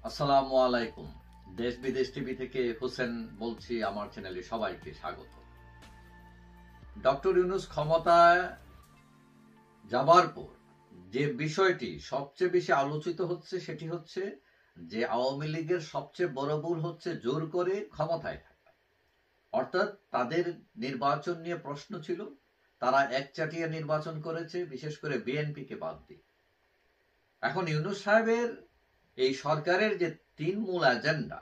আসসালামু আলাইকুম। দেশ বিদেশ টিভি থেকে হোসেন বলছি। আমার চ্যানেলে সবাইকে স্বাগত। ডক্টর ইউনূস ক্ষমতায় যাবার পর যে বিষয়টি সবচেয়ে বেশি আলোচিত হচ্ছে সেটি হচ্ছে যে আওয়ামী লীগের সবচেয়ে বড় ভুল হচ্ছে জোর করে ক্ষমতায় থাকা। অর্থাৎ তাদের নির্বাচন নিয়ে প্রশ্ন ছিল, তারা একচাটিয়া নির্বাচন করেছে, বিশেষ করে বিএনপিকে বাদ দিয়ে। এখন ইউনূস সাহেবের এই সরকারের যে তিন মূল এজেন্ডা,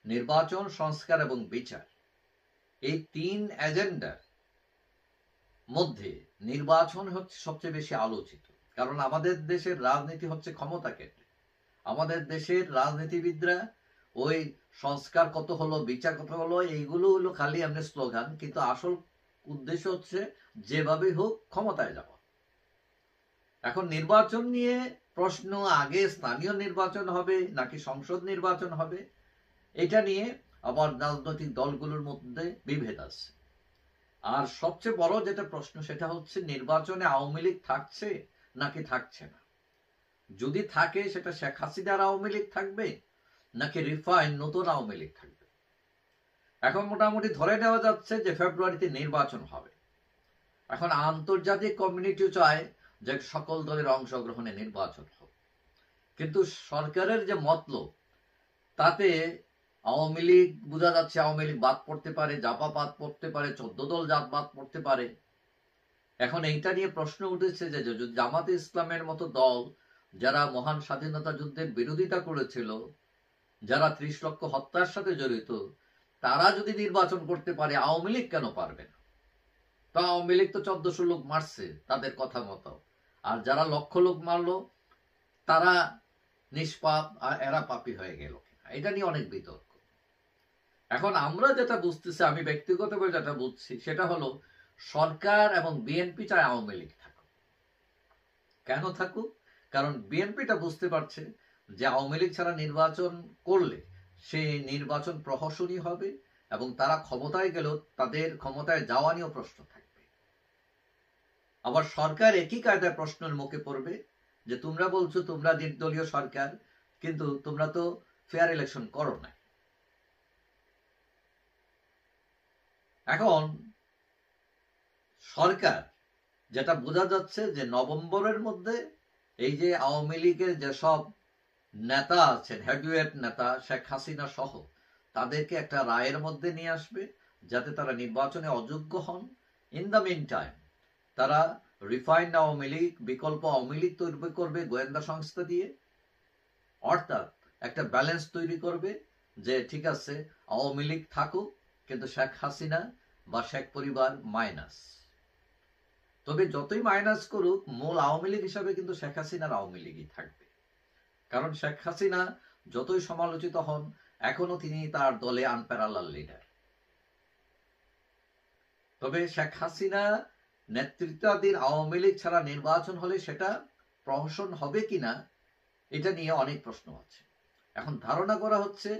নির্বাচন, সংস্কার এবং বিচার, এই তিন এজেন্ডার মধ্যে নির্বাচন হচ্ছে সবচেয়ে বেশি আলোচিত। কারণ আমাদের দেশের রাজনীতি হচ্ছে ক্ষমতা কেন্দ্রে। আমাদের দেশের রাজনীতিবিদরা ওই সংস্কার কত হলো, বিচার কত হলো, এইগুলো হলো খালি এমনি স্লোগান, কিন্তু আসল উদ্দেশ্য হচ্ছে যেভাবে হোক ক্ষমতায় যাওয়া। এখন নির্বাচন নিয়ে প্রশ্ন, আগে স্থানীয় নির্বাচন হবে নাকি সংসদ নির্বাচন হবে, এটা নিয়ে আবার রাজনৈতিক দলগুলোর মধ্যে বিভেদ আছে। আর সবচেয়ে বড় যেটা প্রশ্ন সেটা হচ্ছে নির্বাচনে আওয়ামী লীগ থাকছে নাকি থাকছে না। যদি থাকে সেটা শেখ হাসিনার আওয়ামী লীগ থাকবে নাকি রিফাইন নতুন আওয়ামী লীগ থাকবে। এখন মোটামুটি ধরে নেওয়া যাচ্ছে যে ফেব্রুয়ারিতে নির্বাচন হবে। এখন আন্তর্জাতিক কমিউনিটি চায় যে সকল দলের অংশগ্রহণে নির্বাচন হোক, কিন্তু সরকারের যে মতলব তাতে আওয়ামী লীগ বোঝা যাচ্ছে, আওয়ামী লীগ বাদ পড়তে পারে, জাপা বাদ পড়তে পারে, 14 দল জাত বাদ পড়তে পারে। এখন এইটা নিয়ে প্রশ্ন উঠেছে যে জামাতে ইসলামের মতো দল, যারা মহান স্বাধীনতা যুদ্ধের বিরোধিতা করেছিল, যারা 30 লক্ষ হত্যার সাথে জড়িত, তারা যদি নির্বাচন করতে পারে, আওয়ামী লীগ কেন পারবে না? তো আওয়ামী লীগ তো 1400 লোক মারছে তাদের কথা মতো, আর যারা লক্ষ লোক মারলো তারা নিষ্পাপ আর এরা পাপী হয়ে গেল। এটা নিয়ে অনেক বিতর্ক। এখন আমরা যেটা বুঝতেছি, আমি ব্যক্তিগতভাবে যেটা বুঝছি সেটা হলো সরকার এবং বিএনপি চায় আওয়ামী লীগ থাকুক। কেন থাকুক? কারণ বিএনপিটা বুঝতে পারছে যে আওয়ামী লীগ ছাড়া নির্বাচন করলে সেই নির্বাচন প্রহসনী হবে এবং তারা ক্ষমতায় গেলেও তাদের ক্ষমতায় যাওয়া নিয়েও প্রশ্ন থাকবে। আবার সরকার একই কায়দায় প্রশ্নের মুখে পড়বে যে তোমরা বলছো তোমরা নির্দলীয় সরকার, কিন্তু তোমরা তো ফেয়ার ইলেকশন করো না। এখন সরকার যেটা বোঝা যাচ্ছে যে নভেম্বরের মধ্যে এই যে আওয়ামী লীগের যেসব নেতা আছেন, হেভিওয়েট নেতা, শেখ হাসিনা সহ, তাদেরকে একটা রায়ের মধ্যে নিয়ে আসবে যাতে তারা নির্বাচনে অযোগ্য হন। ইন দ্য মিন টাইম তারা রিফাইন্ড আওয়ামী লীগ, বিকল্প আওয়ামী লীগ তৈরি করবে গোয়েন্দা সংস্থা দিয়ে। অর্থাৎ একটা ব্যালেন্স তৈরি করবে যে ঠিক আছে, আওয়ামী লীগ থাকুক কিন্তু শেখ হাসিনা বা শেখ পরিবার মাইনাস। তবে যতই মাইনাস করুক, মূল আওয়ামী লীগ হিসাবে কিন্তু শেখ হাসিনার আওয়ামী লীগই থাকবে। কারণ শেখ হাসিনা যতই সমালোচিত হন, এখনো তিনি তার দলে আনপ্যারালাল লিডার। তবে শেখ হাসিনা নেতৃত্বাধীন আওয়ামী লীগ ছাড়া নির্বাচন হলে সেটা প্রহসন হবে কিনা, এটা নিয়ে অনেক প্রশ্ন আছে। এখন ধারণা করা হচ্ছে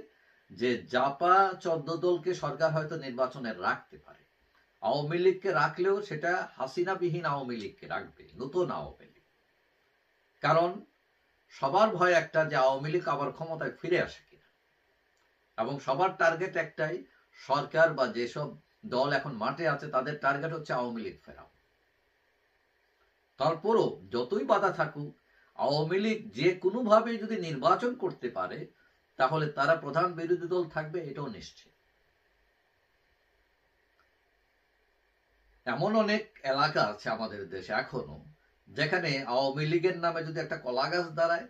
যে জাপা 14 দলকে সরকার হয়তো নির্বাচনে রাখতে পারে। আওয়ামী লীগকে রাখলেও সেটা হাসিনাবিহীন আওয়ামী লীগকে রাখবে, নতুন আওয়ামী লীগ। কারণ সবার ভয় একটা যে আওয়ামী লীগ আবার ক্ষমতায় ফিরে আসে কিনা, এবং সবার টার্গেট একটাই, সরকার বা যেসব দল এখন মাঠে আছে তাদের টার্গেট হচ্ছে আওয়ামী লীগ ফেরাও। তারপরও যতই বাধা থাকুক, আওয়ামী লীগ যে কোনোভাবে যদি নির্বাচন করতে পারে তাহলে তারা প্রধান বিরোধী দল থাকবে, এটাও নিশ্চিত। এমন অনেক এলাকা আছে আমাদের দেশে এখনো যেখানে আওয়ামী লীগের নামে যদি একটা কলা গাছ দাঁড়ায়,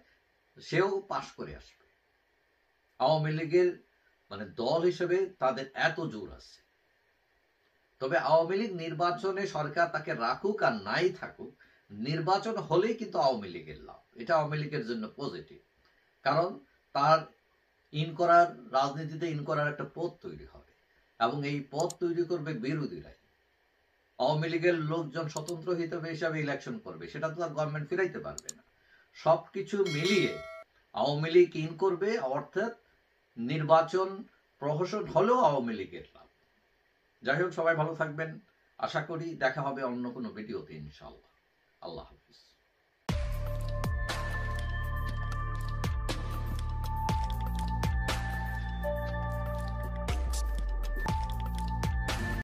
সেও পাশ করে আসবে। আওয়ামী লীগের দল হিসেবে তাদের এত জোর আছে। তবে আওয়ামী লীগ নির্বাচনে সরকার তাকে রাখুক আর নাই থাকুক, নির্বাচন হলেই কিন্তু আওয়ামী লীগের লাভ। এটা আওয়ামী লীগের জন্য পজিটিভ। কারণ তার রাজনীতিতে ইন করার একটা পথ তৈরি হবে, এবং এই পথ তৈরি করবে বিরোধীরাই। আওয়ামী লীগের লোকজন স্বতন্ত্র হিসাবে ইলেকশন করবে, সেটা তো আর গভর্নমেন্ট ফিরাইতে পারবে না। সবকিছু মিলিয়ে আওয়ামী লীগ ইন করবে, অর্থাৎ নির্বাচন প্রহসন হলেও আওয়ামী লীগের লাভ। যাই হোক, সবাই ভালো থাকবেন। আশা করি দেখা হবে অন্য কোনো ভিডিওতে ইনশাআল্লাহ। আল্লাহ হাফিজ।